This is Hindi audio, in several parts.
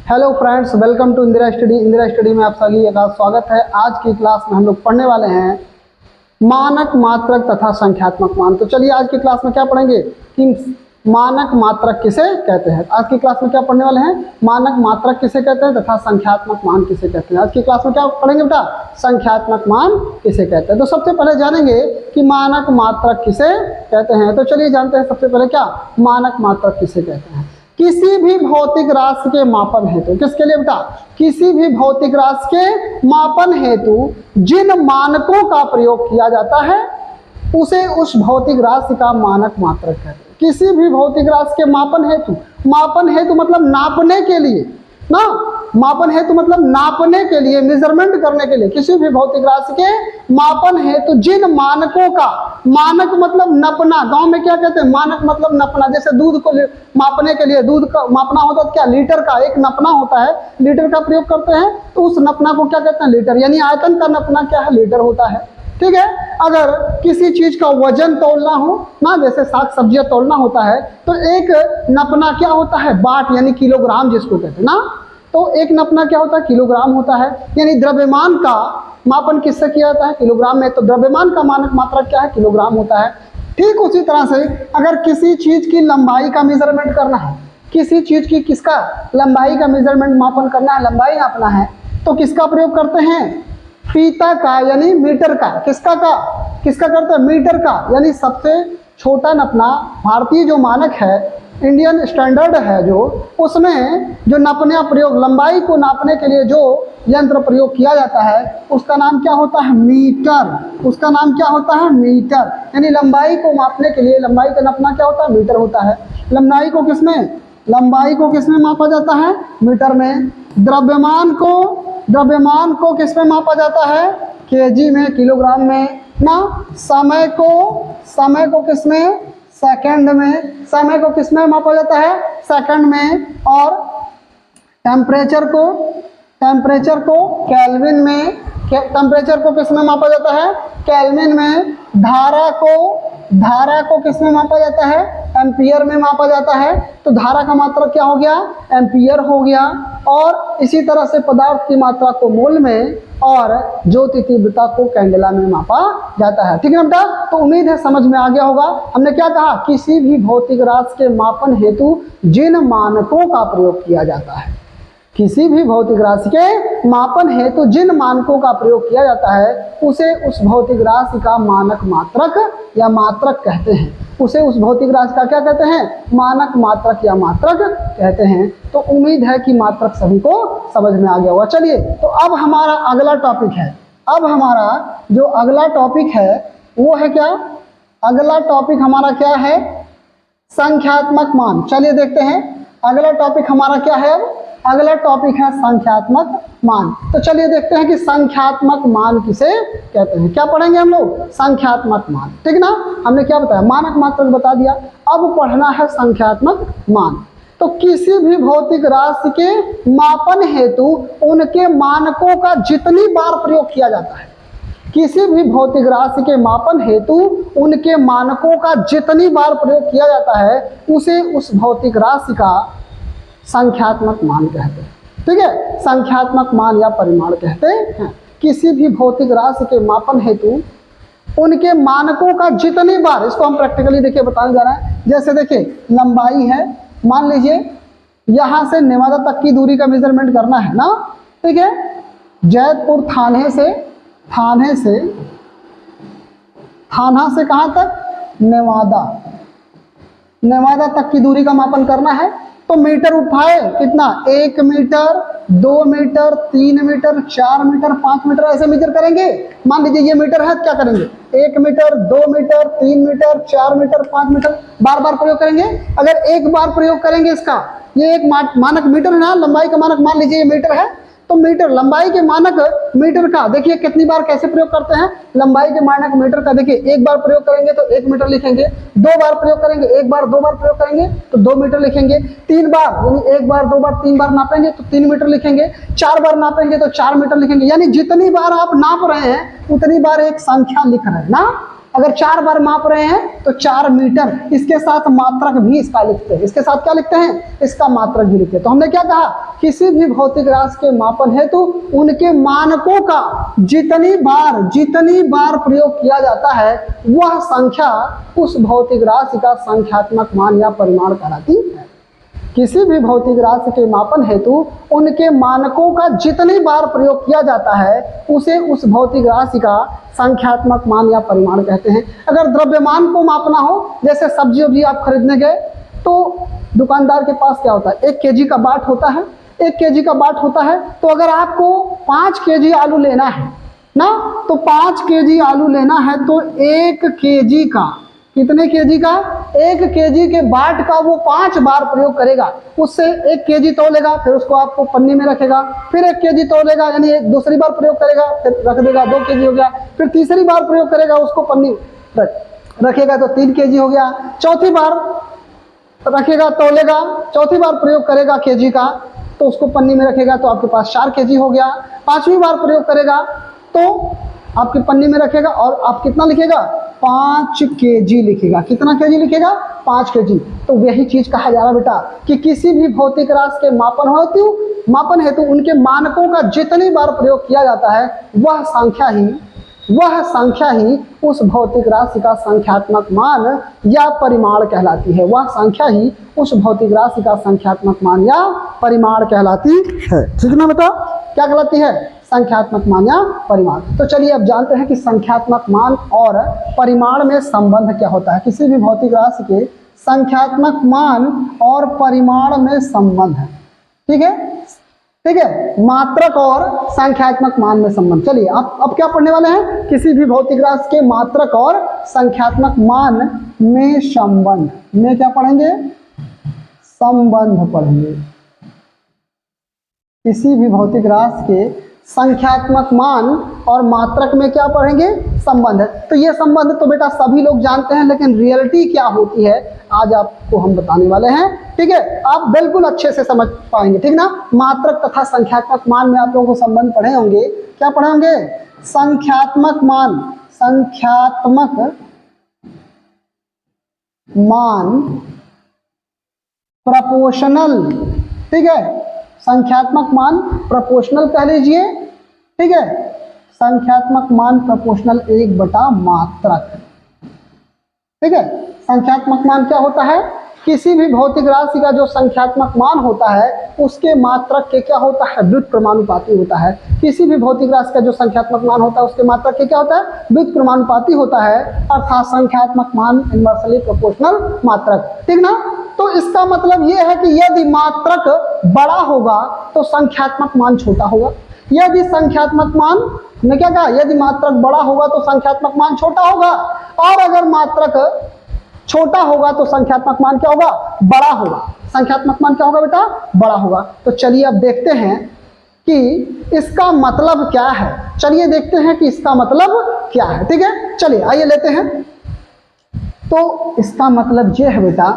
Hello friends, welcome to Indira study. Indira study में आप सभी का स्वागत है। आज की क्लास में हम लोग पढ़ने वाले हैं मानक, मात्रक तथा संख्यात्मक मान। तो चलिए आज की क्लास में क्या पढ़ेंगे कि मानक मात्रक किसे कहते हैं। आज की क्लास में क्या पढ़ने वाले हैं, मानक मात्रक किसे कहते हैं तथा संख्यात्मक मान किसे कहते हैं। आज की क्लास में क्या पढ़ेंगे बेटा, संख्यात्मक मान किसे कहते हैं। तो सबसे पहले जानेंगे कि मानक मात्रक किसे कहते हैं। तो चलिए जानते हैं सबसे पहले क्या मानक मात्रक किसे कहते हैं। किसी भी भौतिक राशि के मापन हेतु, किसके लिए बेटा, किसी भी भौतिक राशि के मापन हेतु जिन मानकों का प्रयोग किया जाता है उसे उस भौतिक राशि का मानक मात्रक कहते हैं। किसी भी भौतिक राशि के मापन हेतु मतलब नापने के लिए ना, मापन हेतु मतलब नापने के लिए, मेजरमेंट करने के लिए, किसी भी भौतिक राशि के मापन हेतु जिन मानकों का, मानक मतलब नपना, गांव में क्या कहते हैं, मानक मतलब नपना। जैसे दूध को मापने के लिए, दूध का मापना होता है क्या, लीटर का एक नपना होता है, लीटर का प्रयोग करते हैं, तो उस नपना को क्या कहते हैं, लीटर। यानी आयतन का नपना क्या है, लीटर होता है। ठीक है। अगर किसी चीज का वजन तोलना हो ना, जैसे साग सब्जियां तोलना होता है, तो एक नपना क्या होता है, बाट यानी किलोग्राम जिसको कहते हैं ना, तो एक नपना क्या होता है, किलोग्राम होता है। यानी द्रव्यमान का मापन किससे किया जाता है, किलोग्राम में। तो द्रव्यमान का मानक मात्रक क्या है, किलोग्राम होता है। ठीक उसी तरह से अगर किसी चीज की लंबाई का मेजरमेंट करना है, किसी चीज की किसका लंबाई का मेजरमेंट मापन करना है, लंबाई नापना है, तो किसका प्रयोग करते हैं, फीता का यानी मीटर का। किसका करते हैं, मीटर का। यानी सबसे छोटा नपना, भारतीय जो मानक है, इंडियन स्टैंडर्ड है जो, उसमें जो नपने प्रयोग, लंबाई को नापने के लिए जो यंत्र प्रयोग किया जाता है उसका नाम क्या होता है, मीटर। उसका नाम क्या होता है, मीटर। यानी लंबाई को मापने के लिए, लंबाई का नपना क्या होता है, मीटर होता है। लंबाई को किसमें मापा जाता है, मीटर में। द्रव्यमान को किसमें मापा जाता है, केजी में, किलोग्राम में ना। समय को किसमें, सेकंड में। समय को किसमें मापा जाता है, सेकंड में। और टेम्परेचर को केल्विन में। टेम्परेचर को किसमें मापा जाता है, केल्विन में। धारा को किसमें मापा जाता है, एम्पियर में मापा जाता है। तो धारा का मात्रक क्या हो गया, एम्पियर हो गया। और इसी तरह से पदार्थ की मात्रा को मोल में और ज्योति तीव्रता को कैंडेला में मापा जाता है। ठीक है बेटा, तो उम्मीद है समझ में आ गया होगा। हमने क्या कहा, किसी भी भौतिक राशि के मापन हेतु जिन मानकों का प्रयोग किया जाता है, किसी भी भौतिक राशि के मापन हेतु जिन मानकों का प्रयोग किया जाता है उसे उस भौतिक राशि का मानक मात्रक या मात्रक कहते हैं। उसे उस भौतिक राशि का क्या कहते हैं, मानक मात्रक या मात्रक कहते हैं। तो उम्मीद है कि मात्रक सभी को समझ में आ गया होगा। चलिए, तो अब हमारा अगला टॉपिक है, अब हमारा जो अगला टॉपिक है वो है क्या, अगला टॉपिक हमारा क्या है, संख्यात्मक मान। चलिए देखते हैं अगला टॉपिक हमारा क्या है। अब अगला टॉपिक है संख्यात्मक मान। तो चलिए देखते हैं कि संख्यात्मक मान किसे कहते हैं। क्या पढ़ेंगे हम लोग, संख्यात्मक मान। ठीक ना, हमने क्या बताया, मानक मात्रक बता दिया, अब पढ़ना है संख्यात्मक मान। तो किसी भी भौतिक राशि के मापन हेतु उनके मानकों का जितनी बार प्रयोग किया जाता है, किसी भी भौतिक राशि के मापन हेतु उनके मानकों का जितनी बार प्रयोग किया जाता है उसे उस भौतिक राशि का संख्यात्मक मान कहते हैं। ठीक है, संख्यात्मक मान या परिमाण कहते हैं। किसी भी भौतिक राशि के मापन हेतु उनके मानकों का जितनी बार, इसको हम प्रैक्टिकली देखिए बताने जा रहे हैं। जैसे देखिए लंबाई है, मान लीजिए यहाँ से नेवादा तक की दूरी का मेजरमेंट करना है ना। ठीक है, जैतपुर थाने से कहाँ तक, नेवादा तक की दूरी का मापन करना है। तो मीटर उठाए, कितना, 1 metre, 2 metre, 3 metre, 4 metre, 5 metre, ऐसे मेजर करेंगे। मान लीजिए ये मीटर है, क्या करेंगे, 1 metre, 2 metre, 3 metre, 4 metre, 5 metre, बार बार प्रयोग करेंगे। अगर एक बार प्रयोग करेंगे इसका, ये एक मानक मीटर है ना, लंबाई का मानक मान लीजिए ये मीटर है, तो मीटर लंबाई के मानक मीटर का देखिए कितनी बार कैसे प्रयोग करते हैं। लंबाई के मानक मीटर का देखिए एक बार प्रयोग करेंगे तो 1 मीटर लिखेंगे, 2 बार प्रयोग करेंगे, 1 बार 2 बार प्रयोग करेंगे तो 2 मीटर लिखेंगे, 3 बार यानी 1 बार 2 बार 3 बार नापेंगे तो 3 मीटर लिखेंगे, 4 बार नापेंगे तो 4 मीटर लिखेंगे। यानी जितनी बार आप नाप रहे हैं उतनी बार एक संख्या लिख रहे हैं ना। अगर 4 बार माप रहे हैं तो 4 मीटर, इसके साथ मात्रक भी इसका लिखते हैं। इसके साथ क्या लिखते हैं, इसका मात्रक भी लिखते हैं। तो हमने क्या कहा, किसी भी भौतिक राशि के मापन हेतु उनके मानकों का जितनी बार प्रयोग किया जाता है वह संख्या उस भौतिक राशि का संख्यात्मक मान या परिमाण कहलाती है। किसी भी भौतिक राशि के मापन हेतु उनके मानकों का जितनी बार प्रयोग किया जाता है उसे उस भौतिक राशि का संख्यात्मक मान या परिमाण कहते हैं। अगर द्रव्यमान को मापना हो, जैसे सब्जी वब्जी आप खरीदने गए तो दुकानदार के पास क्या होता है, 1 केजी का बाट होता है। 1 केजी का बाट होता है तो अगर आपको 5 केजी आलू लेना है ना, तो 5 केजी आलू लेना है तो 1 केजी का, कितने केजी का, 1 केजी के बाट का वो 5 बार प्रयोग करेगा। उससे 1 केजी तौलेगा, फिर उसको आपको पन्नी में रखेगा, फिर 1 केजी तौलेगा, यानी एक दूसरी बार प्रयोग करेगा, फिर रख देगा, 2 केजी हो गया, फिर तीसरी बार प्रयोग करेगा, उसको पन्नी रखेगा तो 3 केजी हो गया, चौथी बार रखेगा तौलेगा, चौथी बार प्रयोग करेगा केजी का तो उसको पन्नी में रखेगा तो आपके पास 4 केजी हो गया, 5वीं बार प्रयोग करेगा तो आपकी पन्नी में रखेगा और आप कितना लिखेगा, 5 केजी लिखेगा। कितना केजी लिखेगा, 5 केजी। तो यही चीज कहा जा रहा बेटा कि किसी भी भौतिक राशि के मापन हेतु उनके मानकों का जितनी बार प्रयोग किया जाता है वह संख्या ही उस भौतिक राशि का संख्यात्मक मान या परिमाण कहलाती है। वह संख्या ही उस भौतिक राशि का संख्यात्मक मान या परिमाण कहलाती है। ठीक ना बेटा, क्या कहलाती है, संख्यात्मक मान या परिमाण। तो चलिए अब जानते हैं कि संख्यात्मक मान और परिमाण में संबंध क्या होता है। किसी भी भौतिक राशि के संख्यात्मक मान और परिमाण में संबंध है। ठीक है, मात्रक और संख्यात्मक मान में संबंध। चलिए अब क्या पढ़ने वाले हैं, किसी भी भौतिक राशि के मात्रक और संख्यात्मक मान में संबंध में क्या पढ़ेंगे, संबंध पढ़ेंगे। किसी भी भौतिक राशि के संख्यात्मक मान और मात्रक में क्या पढ़ेंगे, संबंध। तो ये संबंध तो बेटा सभी लोग जानते हैं, लेकिन रियलिटी क्या होती है आज आपको हम बताने वाले हैं। ठीक है, आप बिल्कुल अच्छे से समझ पाएंगे। ठीक ना, मात्रक तथा संख्यात्मक मान में आप लोगों को संबंध पढ़े होंगे। क्या पढ़े होंगे, संख्यात्मक मान प्रोपोर्शनल। ठीक है, संख्यात्मक मान प्रोपोर्शनल कह लीजिए। ठीक है, संख्यात्मक मान प्रोपोर्शनल 1 बटा मात्रक। ठीक है, संख्यात्मक मान क्या होता है, किसी भी भौतिक राशि का जो संख्यात्मक मान होता है उसके मात्रक के क्या होता है, व्युत्क्रमानुपाती होता है। किसी भी भौतिक राशि का जो संख्यात्मक मान होता है उसके मात्रक के क्या होता है, व्युत्क्रमानुपाती होता है, अर्थात संख्यात्मक मान इनवर्सली प्रोपोर्शनल मात्रक। ठीक ना, तो इसका मतलब यह है कि यदि मात्रक बड़ा होगा तो संख्यात्मक मान छोटा होगा। यदि संख्यात्मक मान ने क्या कहा, यदि मात्रक बड़ा होगा तो संख्यात्मक मान छोटा होगा, और अगर मात्रक छोटा होगा तो संख्यात्मक मान क्या होगा, बड़ा होगा। संख्यात्मक मान क्या होगा बेटा, बड़ा होगा। तो चलिए अब देखते हैं कि इसका मतलब क्या है। चलिए देखते हैं कि इसका मतलब क्या है। ठीक है, चलिए आइए लेते हैं। तो इसका मतलब यह है बेटा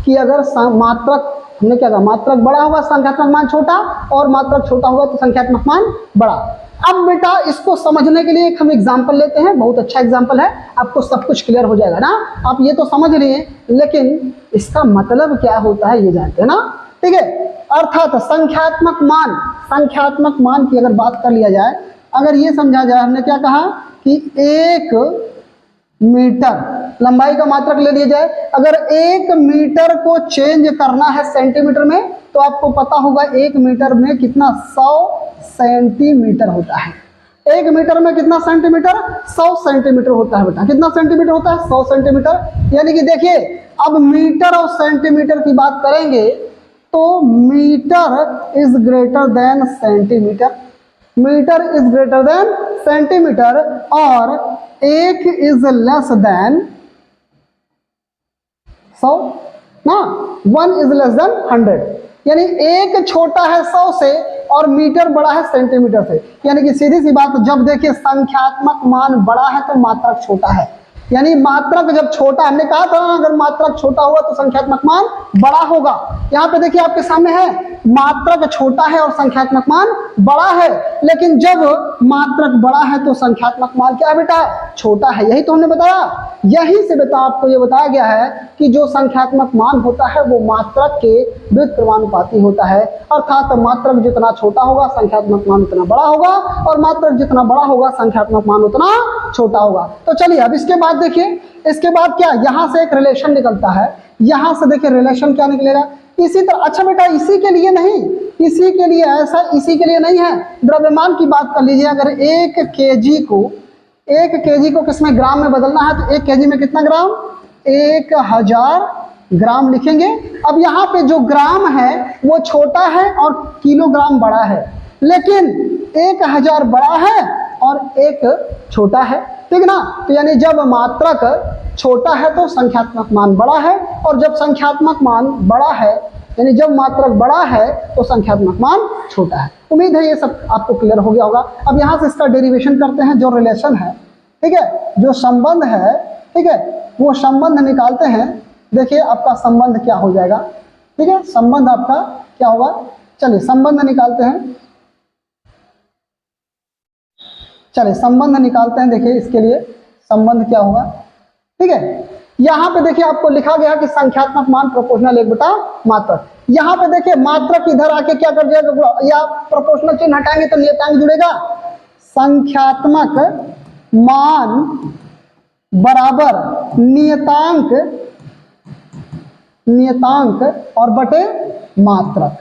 कि अगर मात्रक, हमने क्या कहा, मात्रक बड़ा होगा संख्यात्मक मान छोटा, और मात्रक छोटा होगा तो संख्यात्मक मान बड़ा। अब बेटा इसको समझने के लिए एक हम एग्जाम्पल लेते हैं, बहुत अच्छा एग्जाम्पल है, आपको सब कुछ क्लियर हो जाएगा ना। आप ये तो समझ लिए, लेकिन इसका मतलब क्या होता है ये जानते हैं ना। ठीक है, अर्थात संख्यात्मक मान की अगर बात कर लिया जाए, अगर ये समझा जाए, हमने क्या कहा कि 1 मीटर लंबाई का मात्रक ले लिया जाए। अगर 1 मीटर को चेंज करना है सेंटीमीटर में, तो आपको पता होगा 1 मीटर में कितना, 100 सेंटीमीटर होता है। 1 मीटर में कितना सेंटीमीटर, 100 सेंटीमीटर होता है बेटा। कितना सेंटीमीटर होता है, 100 सेंटीमीटर। यानी कि देखिए अब मीटर और सेंटीमीटर की बात करेंगे तो metre is greater than centimetre, metre is greater than centimetre, और 1 इज लेस देन 100 ना, 1 इज लेस देन 100। यानी 1 छोटा है 100 से और मीटर बड़ा है सेंटीमीटर से। यानी कि सीधी सी बात, जब देखिए संख्यात्मक मान बड़ा है तो मात्रक छोटा है। यानी मात्रक जब छोटा, हमने कहा था ना अगर मात्रक छोटा हुआ तो संख्यात्मक मान बड़ा होगा। यहाँ पे देखिए आपके सामने है मात्रक छोटा है और संख्यात्मक मान बड़ा है, लेकिन जब मात्रक बड़ा है तो संख्यात्मक मान क्या है बेटा, छोटा है। यही तो हमने बताया, यही से बेटा आपको ये बताया गया है कि जो संख्यात्मक मान होता है वो मात्रक के व्युत्क्रमानुपाती होता है, अर्थात मात्रक जितना छोटा होगा संख्यात्मक मान उतना बड़ा होगा और मात्रक जितना बड़ा होगा संख्यात्मक मान उतना छोटा होगा। तो चलिए अब इसके बाद देखिए, इसके बाद क्या, यहां से एक रिलेशन निकलता है, यहां से देखिए रिलेशन क्या निकलेगा इसी तरह। अच्छा बेटा इसी के लिए नहीं, इसी के लिए ऐसा इसी के लिए नहीं है, द्रव्यमान की बात कर लीजिए। अगर 1 kg को किसमें ग्राम में बदलना है तो 1 kg में कितना ग्राम, 1000 ग्राम लिखेंगे। अब यहाँ पे जो ग्राम है वो छोटा है और किलोग्राम बड़ा है, लेकिन 1000 बड़ा है और 1 छोटा है, ठीक ना। तो यानी जब मात्रक छोटा है तो संख्यात्मक मान बड़ा है, और जब संख्यात्मक मान बड़ा है यानी जब मात्रक बड़ा है तो संख्यात्मक मान छोटा है। उम्मीद है ये सब आपको क्लियर हो गया होगा। अब यहाँ से इसका डेरिवेशन करते हैं, जो रिलेशन है, ठीक है, जो संबंध है, ठीक है, वो संबंध निकालते हैं। देखिए आपका संबंध क्या हो जाएगा, ठीक है, संबंध आपका क्या होगा, चलिए संबंध निकालते हैं, चलिए संबंध निकालते हैं। देखिए इसके लिए संबंध क्या होगा, ठीक है। यहाँ पे देखिए आपको लिखा गया कि संख्यात्मक मान प्रोपोर्शनल 1/, मात्रक। यहाँ पे देखिए मात्रक इधर आके क्या कर जाएगा, या प्रोपोर्शनल चिन्ह हटाएंगे तो नियतांक जुड़ेगा, संख्यात्मक मान बराबर नियतांक, नियतांक और बटे मात्रक,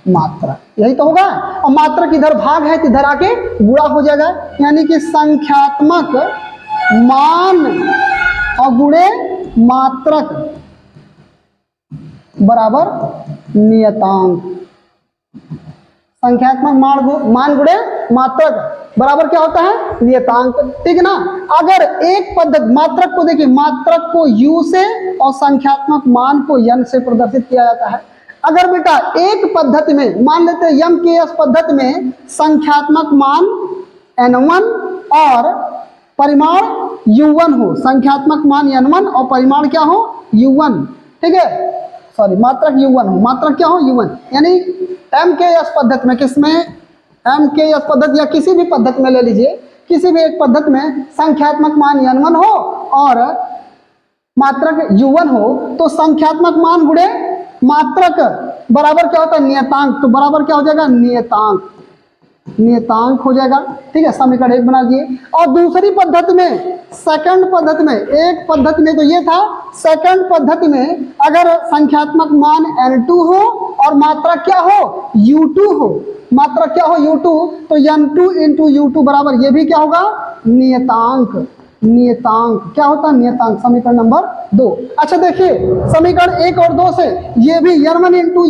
मात्रक, यही तो होगा। और मात्रक इधर भाग है तो इधर आके गुणा हो जाएगा, यानी कि संख्यात्मक मान और गुणे मात्रक बराबर नियतांक, संख्यात्मक मान गुणे मात्रक बराबर क्या होता है, नियतांक, ठीक है ना। अगर एक पद्धति मात्रक को देखिए, मात्रक को u से और संख्यात्मक मान को n से प्रदर्शित किया जाता है। अगर बेटा एक पद्धति में मान लेते हैं MKS पद्धति में संख्यात्मक मान n1 और परिमाण u1 हो, संख्यात्मक मान n1 और परिमाण क्या हो u1, ठीक है, सॉरी मात्रक u1 हो, मात्रक क्या हो u1, यानी MKS पद्धति में, किसमें, MKS पद्धति या किसी भी पद्धति में ले लीजिए, किसी भी एक पद्धति में संख्यात्मक मान n1 हो और मात्रक u1 हो, तो संख्यात्मक मान गुणे मात्रक बराबर क्या होता है, नियतांक। तो बराबर क्या हो जाएगा, नियतांक, नियतांक हो जाएगा, ठीक है, समीकरण 1 बना दिए। और दूसरी पद्धति में, सेकंड पद्धति में, एक पद्धति में तो ये था, सेकंड पद्धति में अगर संख्यात्मक मान n2 हो और मात्रक क्या हो u2 हो, मात्रक क्या हो u2, तो n2 इंटू u2 बराबर ये भी क्या होगा, नियतांक, नियतांक क्या होता है, नियतांक, समीकरण नंबर 2। अच्छा देखिए समीकरण 1 और 2 से ये भी n1 इंटू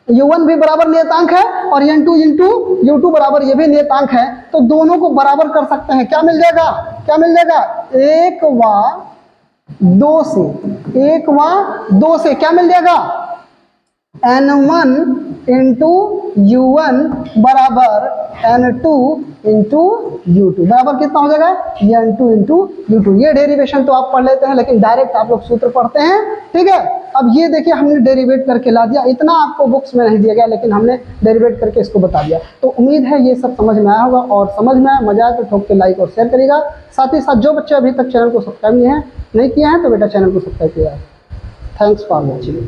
u1 भी बराबर नियतांक है और n2 इंटू u2 बराबर ये भी नियतांक है, तो दोनों को बराबर कर सकते हैं। क्या मिल जाएगा, क्या मिल जाएगा, 1 व 2 से, 1 व 2 से क्या मिल जाएगा, n1 इंटू u1 बराबर n2 इंटू u2 बराबर कितना हो जाएगा, n2 इंटू u2। ये डेरिवेशन तो आप पढ़ लेते हैं, लेकिन डायरेक्ट आप लोग सूत्र पढ़ते हैं, ठीक है। अब ये देखिए हमने डेरिवेट करके ला दिया, इतना आपको बुक्स में नहीं दिया गया, लेकिन हमने डेरिवेट करके इसको बता दिया। तो उम्मीद है ये सब समझ में आया होगा, और समझ में आया, मजा आए तो ठोक के लाइक और शेयर करिएगा। साथ ही साथ जो बच्चे अभी तक चैनल को सब्सक्राइब नहीं किए हैं तो बेटा चैनल को सब्सक्राइब किया। Thanks for watching.